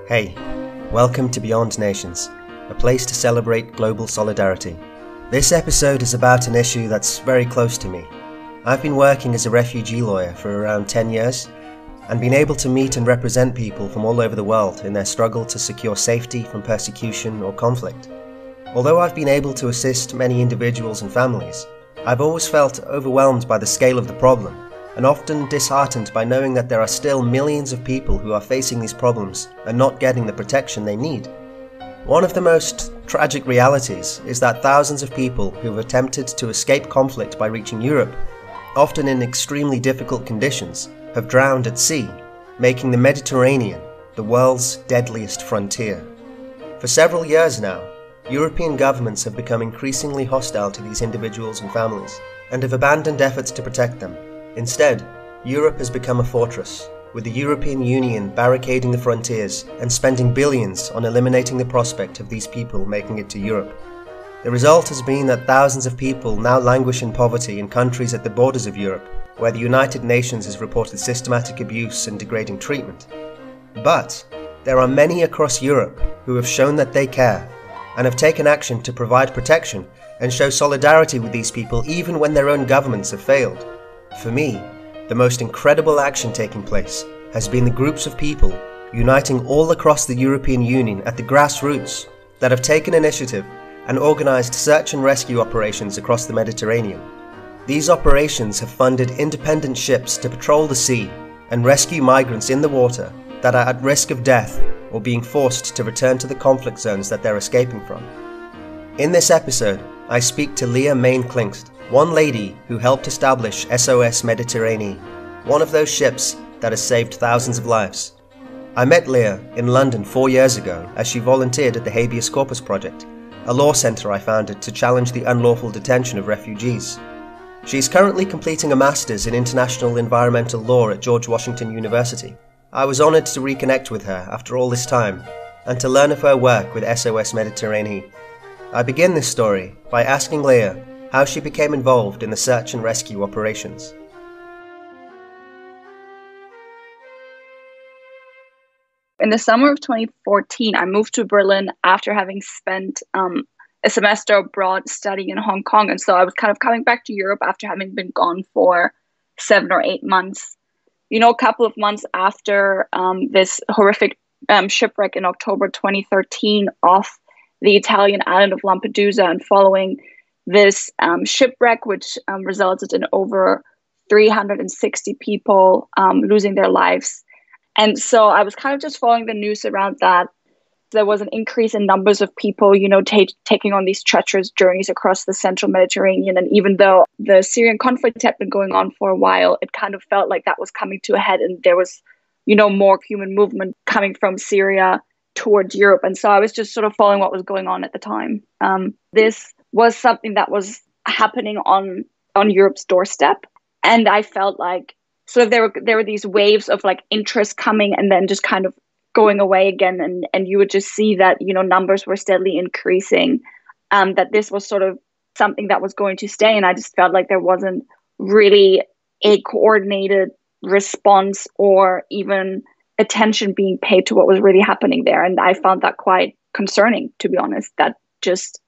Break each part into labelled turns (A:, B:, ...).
A: Hey, welcome to Beyond Nations, a place to celebrate global solidarity. This episode is about an issue that's very close to me. I've been working as a refugee lawyer for around 10 years and been able to meet and represent people from all over the world in their struggle to secure safety from persecution or conflict. Although I've been able to assist many individuals and families, I've always felt overwhelmed by the scale of the problem and often disheartened by knowing that there are still millions of people who are facing these problems and not getting the protection they need. One of the most tragic realities is that thousands of people who have attempted to escape conflict by reaching Europe, often in extremely difficult conditions, have drowned at sea, making the Mediterranean the world's deadliest frontier. For several years now, European governments have become increasingly hostile to these individuals and families, and have abandoned efforts to protect them. Instead, Europe has become a fortress, with the European Union barricading the frontiers and spending billions on eliminating the prospect of these people making it to Europe. The result has been that thousands of people now languish in poverty in countries at the borders of Europe, where the United Nations has reported systematic abuse and degrading treatment. But there are many across Europe who have shown that they care and have taken action to provide protection and show solidarity with these people even when their own governments have failed. For me, the most incredible action taking place has been the groups of people uniting all across the European Union at the grassroots that have taken initiative and organised search and rescue operations across the Mediterranean. These operations have funded independent ships to patrol the sea and rescue migrants in the water that are at risk of death or being forced to return to the conflict zones that they're escaping from. In this episode, I speak to Lea Main-Klingst, one lady who helped establish SOS Mediteranee, one of those ships that has saved thousands of lives. I met Lea in London 4 years ago as she volunteered at the Habeas Corpus Project, a law centre I founded to challenge the unlawful detention of refugees. She is currently completing a Master's in International Environmental Law at George Washington University. I was honoured to reconnect with her after all this time and to learn of her work with SOS Mediteranee. I begin this story by asking Lea how she became involved in the search and rescue operations.
B: In the summer of 2014, I moved to Berlin after having spent a semester abroad studying in Hong Kong. And so I was kind of coming back to Europe after having been gone for 7 or 8 months. You know, a couple of months after this horrific shipwreck in October 2013 off the Italian island of Lampedusa, and following this shipwreck, which resulted in over 360 people losing their lives. And so I was kind of just following the news around that. There was an increase in numbers of people, you know, taking on these treacherous journeys across the central Mediterranean. And even though the Syrian conflict had been going on for a while, it kind of felt like that was coming to a head, and there was, you know, more human movement coming from Syria towards Europe. And so I was just sort of following what was going on at the time. This was something that was happening on Europe's doorstep. And I felt like sort of there were these waves of like interest coming and then just kind of going away again. And you would just see that, you know, numbers were steadily increasing, that this was sort of something that was going to stay. And I just felt like there wasn't really a coordinated response or even attention being paid to what was really happening there. And I found that quite concerning, to be honest, that just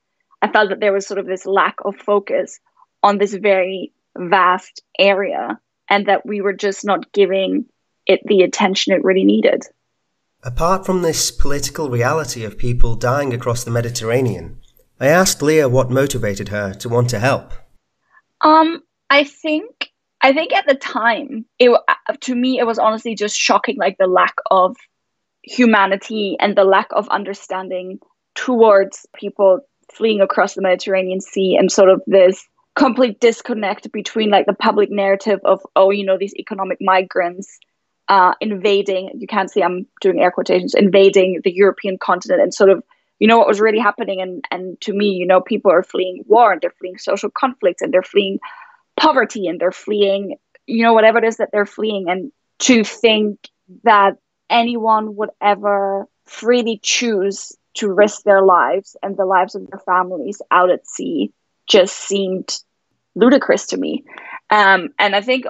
B: I felt that there was sort of this lack of focus on this very vast area, and that we were just not giving it the attention it really needed.
A: Apart from this political reality of people dying across the Mediterranean, I asked Lea what motivated her to want to help.
B: I think at the time, to me, it was honestly just shocking, like the lack of humanity and the lack of understanding towards people fleeing across the Mediterranean Sea, and sort of this complete disconnect between like the public narrative of, oh, you know, these economic migrants invading, you can't see I'm doing air quotations, invading the European continent, and sort of, you know, what was really happening. And to me, you know, people are fleeing war, and they're fleeing social conflicts, and they're fleeing poverty, and they're fleeing, you know, whatever it is that they're fleeing. And to think that anyone would ever freely choose to risk their lives and the lives of their families out at sea just seemed ludicrous to me. And I think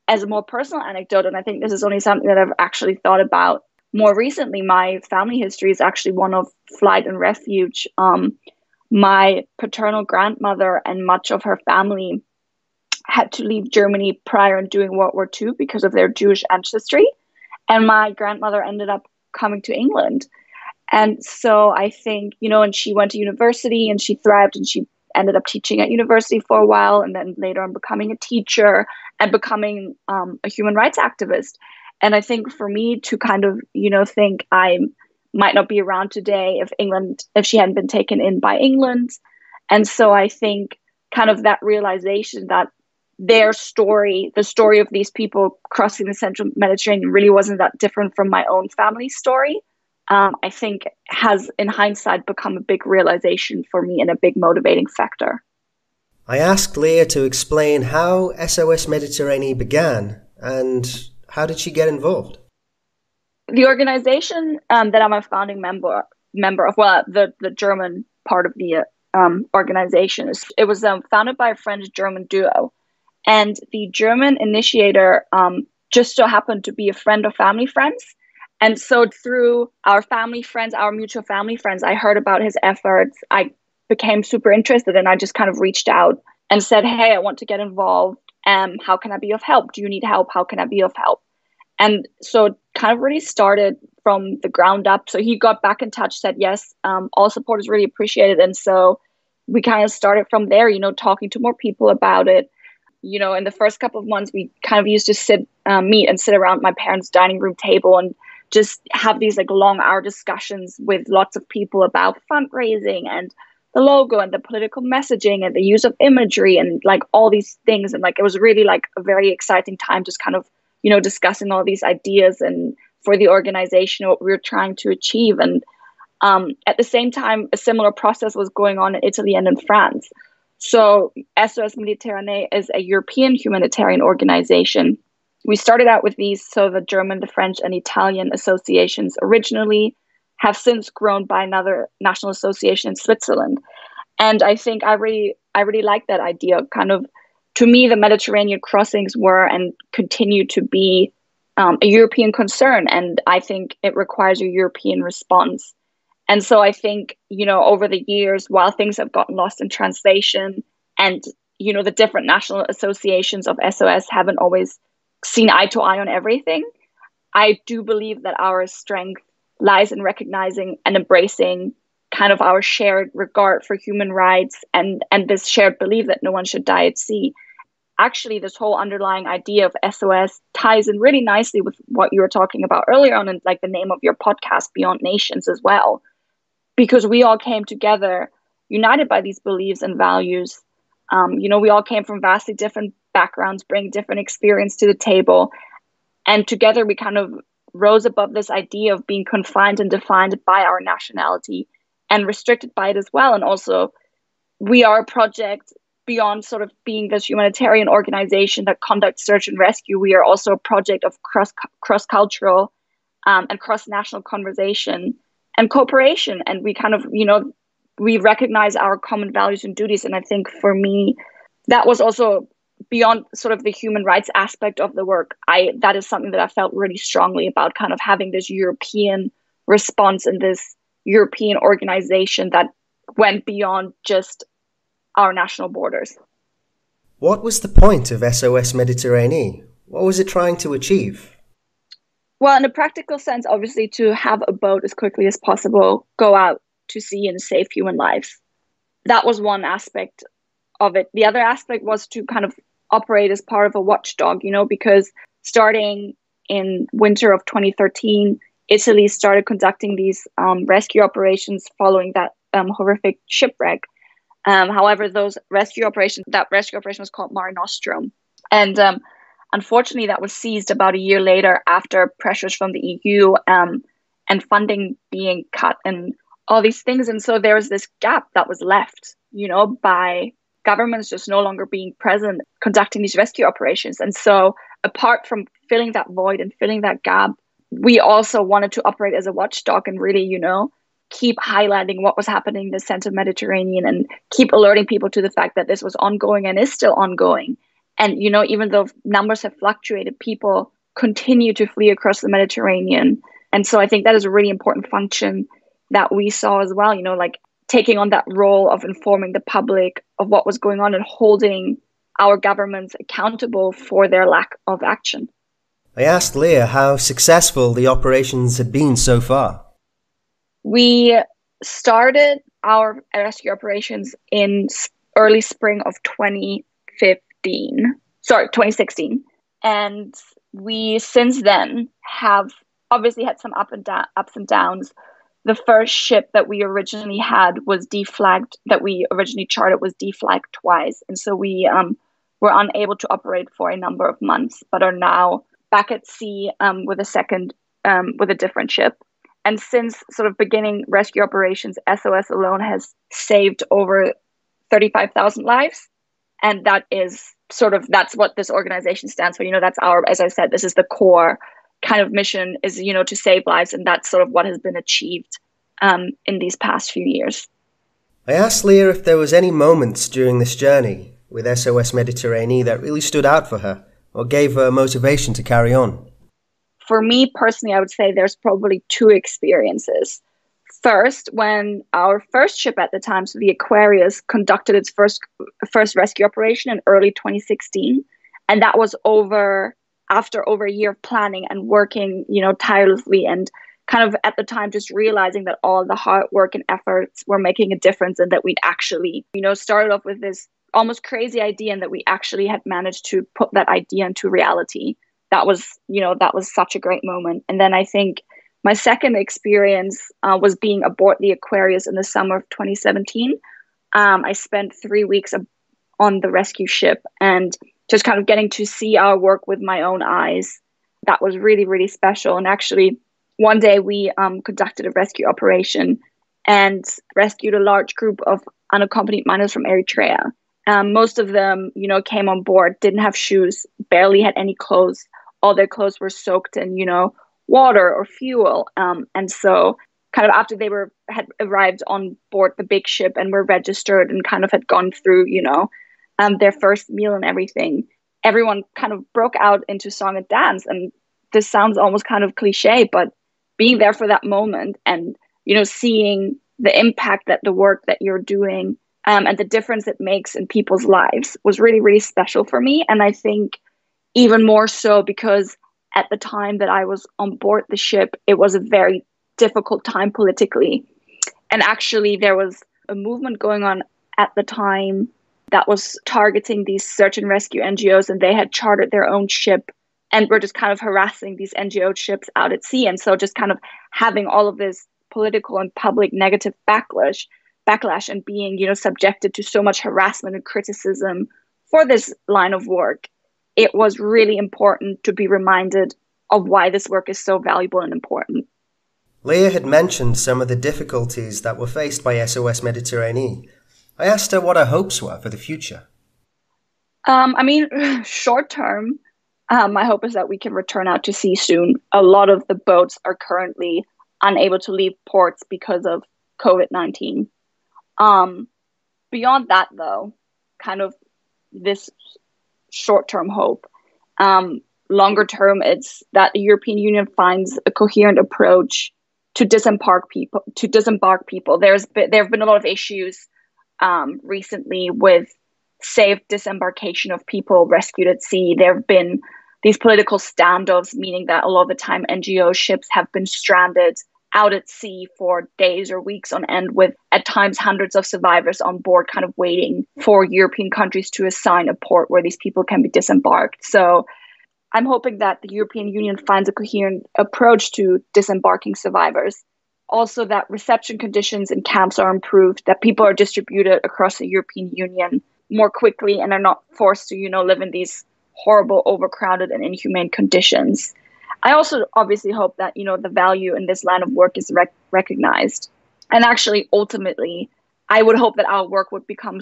B: as a more personal anecdote, and I think this is only something that I've actually thought about more recently, my family history is actually one of flight and refuge. My paternal grandmother and much of her family had to leave Germany prior and during World War II because of their Jewish ancestry. And my grandmother ended up coming to England. And so I think, and she went to university and she thrived and she ended up teaching at university for a while and then later on becoming a teacher and becoming a human rights activist. And I think for me to kind of, think I might not be around today if she hadn't been taken in by England. And so I think kind of that realization that their story, the story of these people crossing the central Mediterranean really wasn't that different from my own family story. I think has, in hindsight, become a big realization for me and a big motivating factor.
A: I asked Lea to explain how SOS Mediteranee began and how did she get involved?
B: The organization that I'm a founding member of, well, the German part of the organization, it was founded by a French-German duo. And the German initiator just so happened to be a friend of family friends. And so through our mutual family friends, I heard about his efforts. I became super interested and I just kind of reached out and said, hey, I want to get involved. How can I be of help? Do you need help? How can I be of help? And so it kind of really started from the ground up. So he got back in touch, said, yes, all support is really appreciated. And so we kind of started from there, talking to more people about it. In the first couple of months, we kind of used to meet and sit around my parents' dining room table and just have these long hour discussions with lots of people about fundraising and the logo and the political messaging and the use of imagery and all these things. And it was really a very exciting time, just kind of, discussing all these ideas and for the organization, what we were trying to achieve. And at the same time, a similar process was going on in Italy and in France. So SOS Mediteranee is a European humanitarian organization. We started out with these, so the German, the French, and Italian associations originally have since grown by another national association in Switzerland. And I think I really like that idea. Kind of, to me, the Mediterranean crossings were and continue to be a European concern. And I think it requires a European response. And so I think, over the years, while things have gotten lost in translation and, the different national associations of SOS haven't always seen eye to eye on everything, I do believe that our strength lies in recognizing and embracing kind of our shared regard for human rights and this shared belief that no one should die at sea. Actually, this whole underlying idea of SOS ties in really nicely with what you were talking about earlier on and the name of your podcast, Beyond Nations, as well. Because we all came together united by these beliefs and values. We all came from vastly different backgrounds, bring different experience to the table. And together we kind of rose above this idea of being confined and defined by our nationality and restricted by it as well. And also, we are a project beyond sort of being this humanitarian organization that conducts search and rescue. We are also a project of cross-cultural and cross-national conversation and cooperation. And we kind of, we recognize our common values and duties. And I think for me, that was also beyond sort of the human rights aspect of the work. That is something that I felt really strongly about, kind of having this European response and this European organization that went beyond just our national borders.
A: What was the point of SOS Mediteranee? What was it trying to achieve?
B: Well, in a practical sense, obviously, to have a boat as quickly as possible, go out to sea and save human lives. That was one aspect of it. The other aspect was to kind of operate as part of a watchdog, because starting in winter of 2013, Italy started conducting these rescue operations following that horrific shipwreck. However, that rescue operation was called Mare Nostrum. And unfortunately, that was seized about a year later after pressures from the EU and funding being cut and all these things. And so there was this gap that was left, by governments just no longer being present, conducting these rescue operations. And so apart from filling that void and filling that gap, we also wanted to operate as a watchdog and really, keep highlighting what was happening in the Central Mediterranean and keep alerting people to the fact that this was ongoing and is still ongoing. And, even though numbers have fluctuated, people continue to flee across the Mediterranean. And so I think that is a really important function that we saw as well, like taking on that role of informing the public of what was going on and holding our governments accountable for their lack of action.
A: I asked Lea how successful the operations had been so far.
B: We started our rescue operations in early spring of 2016. And we since then have obviously had some ups and downs. The first ship that we originally had was deflagged, that we originally chartered was deflagged twice. And so we were unable to operate for a number of months, but are now back at sea with a different ship. And since sort of beginning rescue operations, SOS alone has saved over 35,000 lives. And that is that's what this organization stands for. That's as I said, this is the core kind of mission is, to save lives. And that's sort of what has been achieved in these past few years.
A: I asked Lea if there was any moments during this journey with SOS Mediteranee that really stood out for her or gave her motivation to carry on.
B: For me personally, I would say there's probably two experiences. First, when our first ship at the time, so the Aquarius, conducted its first rescue operation in early 2016, and that was after over a year of planning and working, tirelessly, and kind of at the time just realizing that all the hard work and efforts were making a difference, and that we'd actually, started off with this almost crazy idea, and that we actually had managed to put that idea into reality. That was such a great moment. And then I think my second experience was being aboard the Aquarius in the summer of 2017. I spent 3 weeks on the rescue ship and just kind of getting to see our work with my own eyes. That was really, really special. And actually, one day we conducted a rescue operation and rescued a large group of unaccompanied minors from Eritrea. Most of them, came on board, didn't have shoes, barely had any clothes. All their clothes were soaked in, water or fuel. And so kind of after they had arrived on board the big ship and were registered and kind of had gone through, their first meal and everything, everyone kind of broke out into song and dance. And this sounds almost kind of cliche, but being there for that moment and, seeing the impact that the work that you're doing and the difference it makes in people's lives was really, really special for me. And I think even more so because at the time that I was on board the ship, it was a very difficult time politically. And actually, there was a movement going on at the time that was targeting these search and rescue NGOs, and they had chartered their own ship and were just kind of harassing these NGO ships out at sea. And so just kind of having all of this political and public negative backlash and being, subjected to so much harassment and criticism for this line of work, it was really important to be reminded of why this work is so valuable and important.
A: Lea had mentioned some of the difficulties that were faced by SOS Mediteranee. I asked her what her hopes were for the future.
B: Short term, my hope is that we can return out to sea soon. A lot of the boats are currently unable to leave ports because of COVID-19. Beyond that, though, kind of this short-term hope. Longer term, it's that the European Union finds a coherent approach to disembark people. There have been a lot of issues recently with safe disembarkation of people rescued at sea. There have been these political standoffs, meaning that a lot of the time NGO ships have been stranded out at sea for days or weeks on end, with at times hundreds of survivors on board kind of waiting for European countries to assign a port where these people can be disembarked. So I'm hoping that the European Union finds a coherent approach to disembarking survivors. Also, that reception conditions in camps are improved, that people are distributed across the European Union more quickly and are not forced to, live in these horrible, overcrowded and inhumane conditions. I also obviously hope that, the value in this line of work is recognized. And actually, ultimately, I would hope that our work would become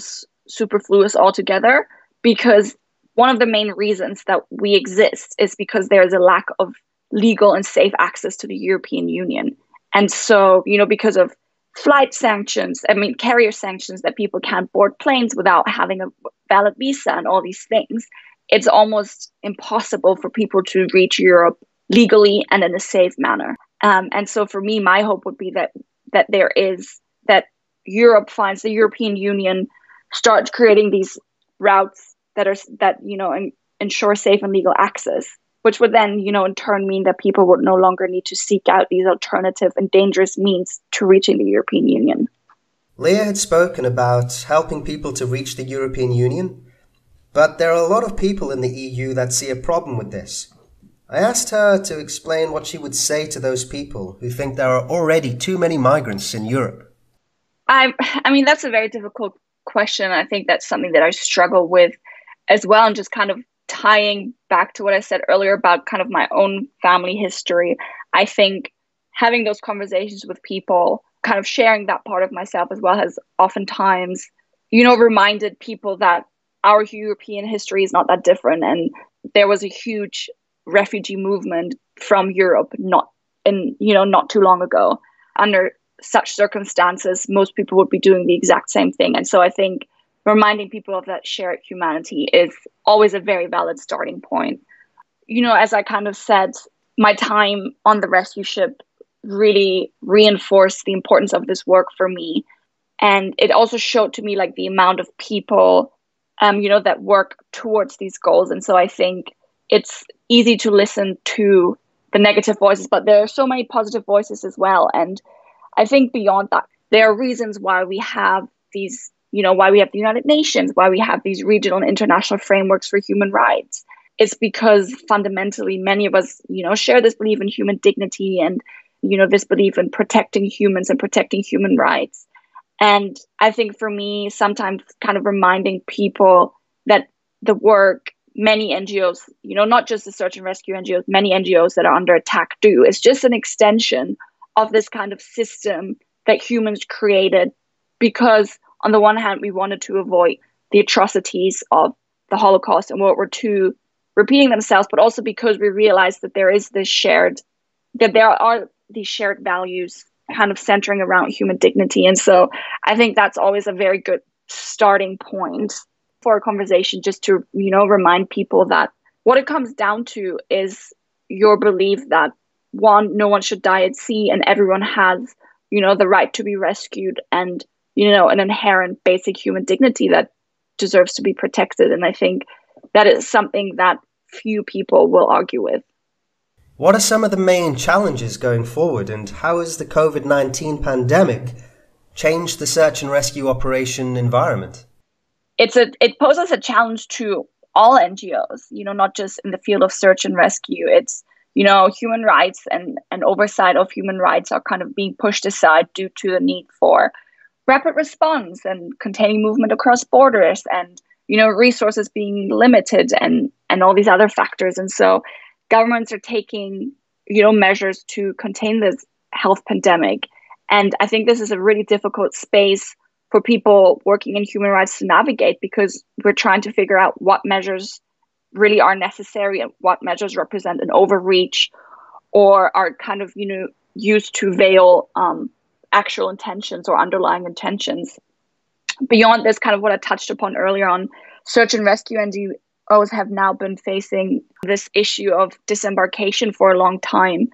B: superfluous altogether, because one of the main reasons that we exist is because there is a lack of legal and safe access to the European Union. And so, because of flight sanctions, carrier sanctions, that people can't board planes without having a valid visa and all these things, it's almost impossible for people to reach Europe legally and in a safe manner. And so for me, my hope would be that Europe finds the European Union starts creating these routes that ensure safe and legal access, which would then, in turn mean that people would no longer need to seek out these alternative and dangerous means to reaching the European Union.
A: Lea had spoken about helping people to reach the European Union, but there are a lot of people in the EU that see a problem with this. I asked her to explain what she would say to those people who think there are already too many migrants in Europe.
B: I mean, that's a very difficult question. I think that's something that I struggle with as well, and just kind of tying back to what I said earlier about kind of my own family history. I think having those conversations with people, kind of sharing that part of myself as well, has oftentimes, reminded people that our European history is not that different. And there was a huge refugee movement from Europe not too long ago. Under such circumstances, most people would be doing the exact same thing. And so I think reminding people of that shared humanity is always a very valid starting point. As I kind of said, my time on the rescue ship really reinforced the importance of this work for me. And it also showed to me like the amount of people, that work towards these goals. And so I think it's easy to listen to the negative voices, but there are so many positive voices as well. And I think beyond that, there are reasons why we have these, why we have the United Nations, why we have these regional and international frameworks for human rights. It's because fundamentally many of us, share this belief in human dignity and, this belief in protecting humans and protecting human rights. And I think for me, sometimes kind of reminding people that the work many NGOs, not just the search and rescue NGOs, many NGOs that are under attack do, is just an extension of this kind of system that humans created because on the one hand, we wanted to avoid the atrocities of the Holocaust and World War II repeating themselves, but also because we realized that there are these shared values kind of centering around human dignity. And so I think that's always a very good starting point for a conversation, just to, remind people that what it comes down to is your belief that no one should die at sea and everyone has, the right to be rescued and, an inherent basic human dignity that deserves to be protected. And I think that is something that few people will argue with.
A: What are some of the main challenges going forward, and how has the COVID-19 pandemic changed the search and rescue operation environment?
B: It poses a challenge to all NGOs, not just in the field of search and rescue. It's, human rights and oversight of human rights are kind of being pushed aside due to the need for rapid response and containing movement across borders and, resources being limited and all these other factors. And so governments are taking, measures to contain this health pandemic. And I think this is a really difficult space for people working in human rights to navigate, because we're trying to figure out what measures really are necessary and what measures represent an overreach or are kind of, used to veil actual intentions or underlying intentions. Beyond this, kind of what I touched upon earlier on, search and rescue NGOs have now been facing this issue of disembarkation for a long time.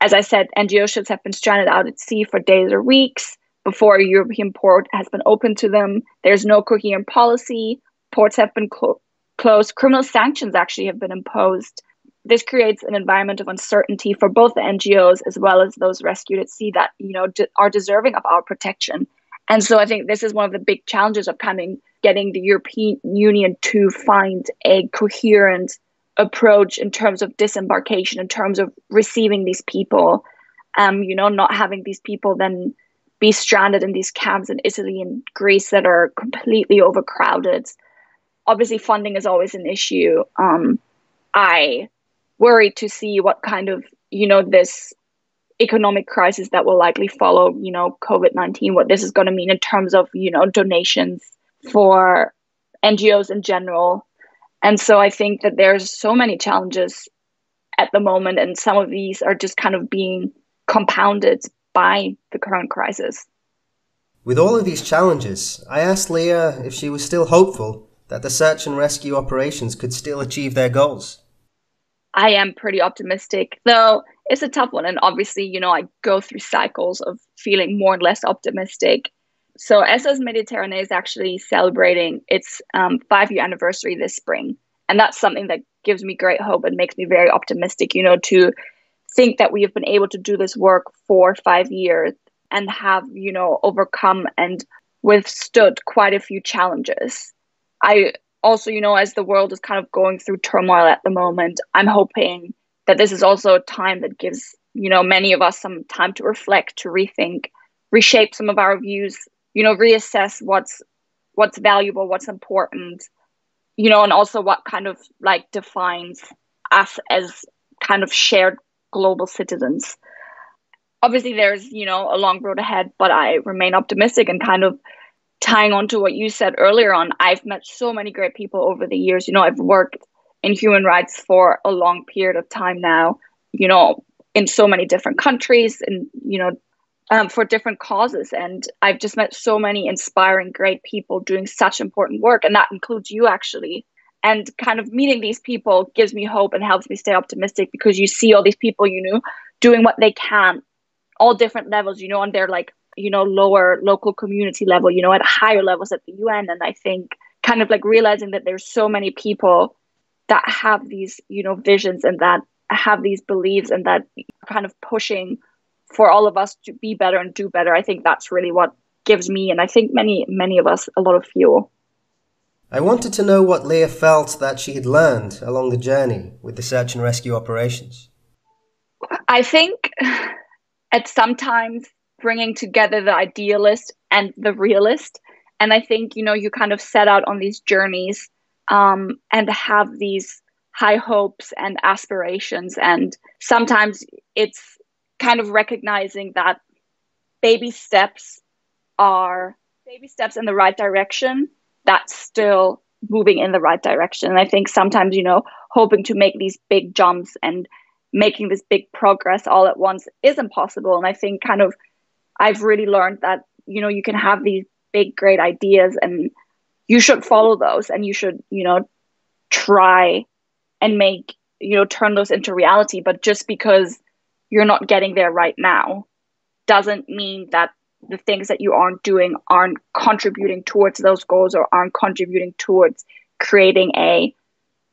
B: As I said, NGO ships have been stranded out at sea for days or weeks before a European port has been open to them. There's no coherent policy. Ports have been closed. Criminal sanctions actually have been imposed. This creates an environment of uncertainty for both the NGOs as well as those rescued at sea that, are deserving of our protection. And so I think this is one of the big challenges of getting the European Union to find a coherent approach in terms of disembarkation, in terms of receiving these people, not having these people then be stranded in these camps in Italy and Greece that are completely overcrowded. Obviously, funding is always an issue. I worry to see what kind of, this economic crisis that will likely follow, COVID-19, what this is going to mean in terms of, donations for NGOs in general. And so I think that there's so many challenges at the moment, and some of these are just kind of being compounded by the current crisis.
A: With all of these challenges, I asked Lea if she was still hopeful that the search and rescue operations could still achieve their goals.
B: I am pretty optimistic, though it's a tough one. And obviously, I go through cycles of feeling more and less optimistic. So SOS Mediteranee is actually celebrating its 5-year anniversary this spring. And that's something that gives me great hope and makes me very optimistic, to think that we have been able to do this work for 5 years and have, overcome and withstood quite a few challenges. I also, as the world is kind of going through turmoil at the moment, I'm hoping that this is also a time that gives, many of us some time to reflect, to rethink, reshape some of our views, reassess what's valuable, what's important, and also what kind of defines us as kind of shared global citizens. Obviously, there's, a long road ahead, but I remain optimistic. And kind of tying on to what you said earlier on, I've met so many great people over the years. I've worked in human rights for a long period of time now, in so many different countries and, for different causes. And I've just met so many inspiring, great people doing such important work. And that includes you, actually. And kind of meeting these people gives me hope and helps me stay optimistic, because you see all these people, doing what they can, all different levels, on their lower local community level, at higher levels at the UN. And I think kind of realizing that there's so many people that have these, visions and that have these beliefs and that kind of pushing for all of us to be better and do better. I think that's really what gives me, and I think many of us, a lot of fuel.
A: I wanted to know what Lea felt that she had learned along the journey with the search and rescue operations.
B: I think at sometimes bringing together the idealist and the realist. And I think, you kind of set out on these journeys and have these high hopes and aspirations. And sometimes it's kind of recognizing that baby steps in the right direction, that's still moving in the right direction. And I think sometimes, hoping to make these big jumps and making this big progress all at once is impossible. And I think kind of I've really learned that, you can have these big, great ideas and you should follow those, and you should, try and make, turn those into reality. But just because you're not getting there right now doesn't mean that the things that you aren't doing aren't contributing towards those goals or aren't contributing towards creating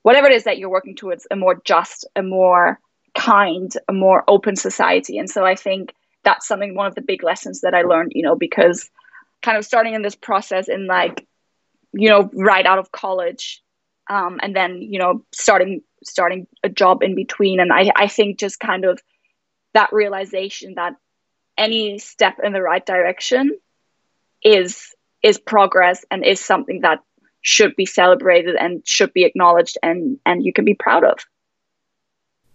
B: whatever it is that you're working towards, a more just, a more kind, a more open society. And so I think that's one of the big lessons that I learned, because kind of starting in this process in right out of college, and then, starting a job in between. And I think just kind of that realization that any step in the right direction is progress and is something that should be celebrated and should be acknowledged and you can be proud of.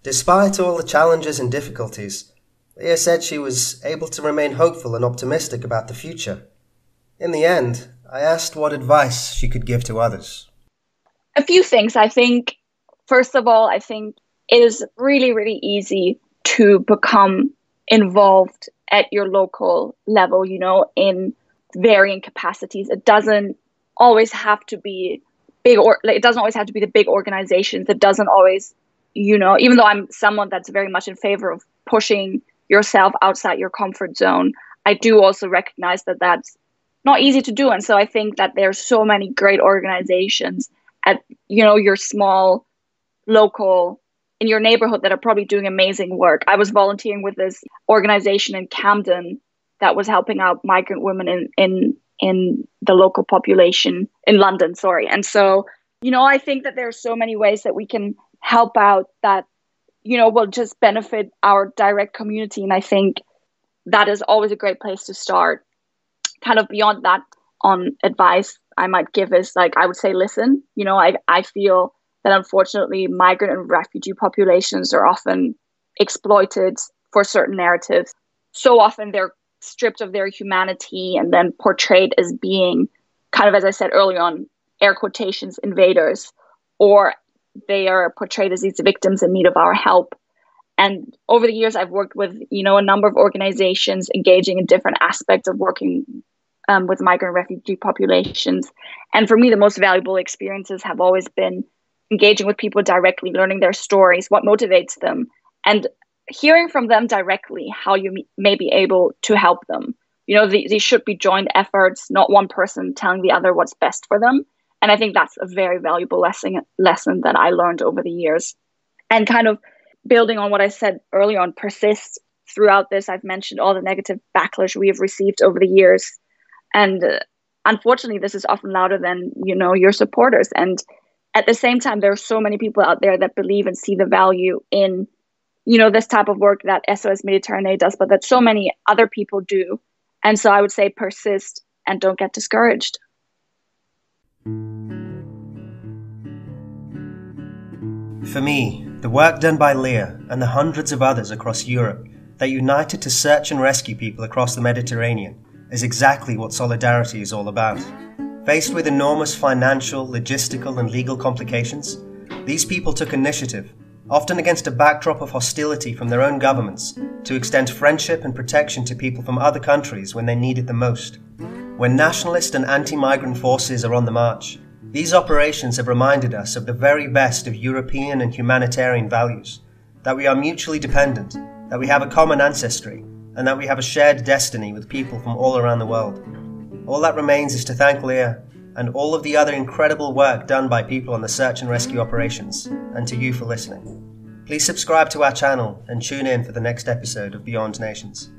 A: Despite all the challenges and difficulties, Lea said she was able to remain hopeful and optimistic about the future. In the end, I asked what advice she could give to others.
B: A few things. I think, first of all, I think it is really, really easy to become involved at your local level, in varying capacities. It doesn't always have to be it doesn't always have to be the big organizations. It doesn't always, even though I'm someone that's very much in favor of pushing yourself outside your comfort zone, I do also recognize that that's not easy to do. And so I think that there's so many great organizations at, your small local, in your neighborhood, that are probably doing amazing work. I was volunteering with this organization in Camden that was helping out migrant women in the local population in London, sorry. And so, I think that there are so many ways that we can help out that, will just benefit our direct community. And I think that is always a great place to start. Kind of beyond that, on advice I might give is I would say, listen, I feel that unfortunately migrant and refugee populations are often exploited for certain narratives. So often they're stripped of their humanity and then portrayed as being kind of, as I said earlier on, air quotations, invaders, or they are portrayed as these victims in need of our help. And over the years, I've worked with, a number of organizations engaging in different aspects of working with migrant and refugee populations. And for me, the most valuable experiences have always been engaging with people directly, learning their stories, what motivates them, and hearing from them directly how you may be able to help them. These should be joint efforts, not one person telling the other what's best for them. And I think that's a very valuable lesson that I learned over the years. And kind of building on what I said earlier on, persist throughout this. I've mentioned all the negative backlash we have received over the years. And unfortunately, this is often louder than, your supporters. And at the same time, there are so many people out there that believe and see the value in, this type of work that SOS Mediteranee does, but that so many other people do. And so I would say persist and don't get discouraged.
A: For me, the work done by Lea and the hundreds of others across Europe that united to search and rescue people across the Mediterranean is exactly what solidarity is all about. Faced with enormous financial, logistical and legal complications, these people took initiative, often against a backdrop of hostility from their own governments, to extend friendship and protection to people from other countries when they need it the most. When nationalist and anti-migrant forces are on the march, these operations have reminded us of the very best of European and humanitarian values, that we are mutually dependent, that we have a common ancestry, and that we have a shared destiny with people from all around the world. All that remains is to thank Lea and all of the other incredible work done by people on the search and rescue operations, and to you for listening. Please subscribe to our channel and tune in for the next episode of Beyond Nations.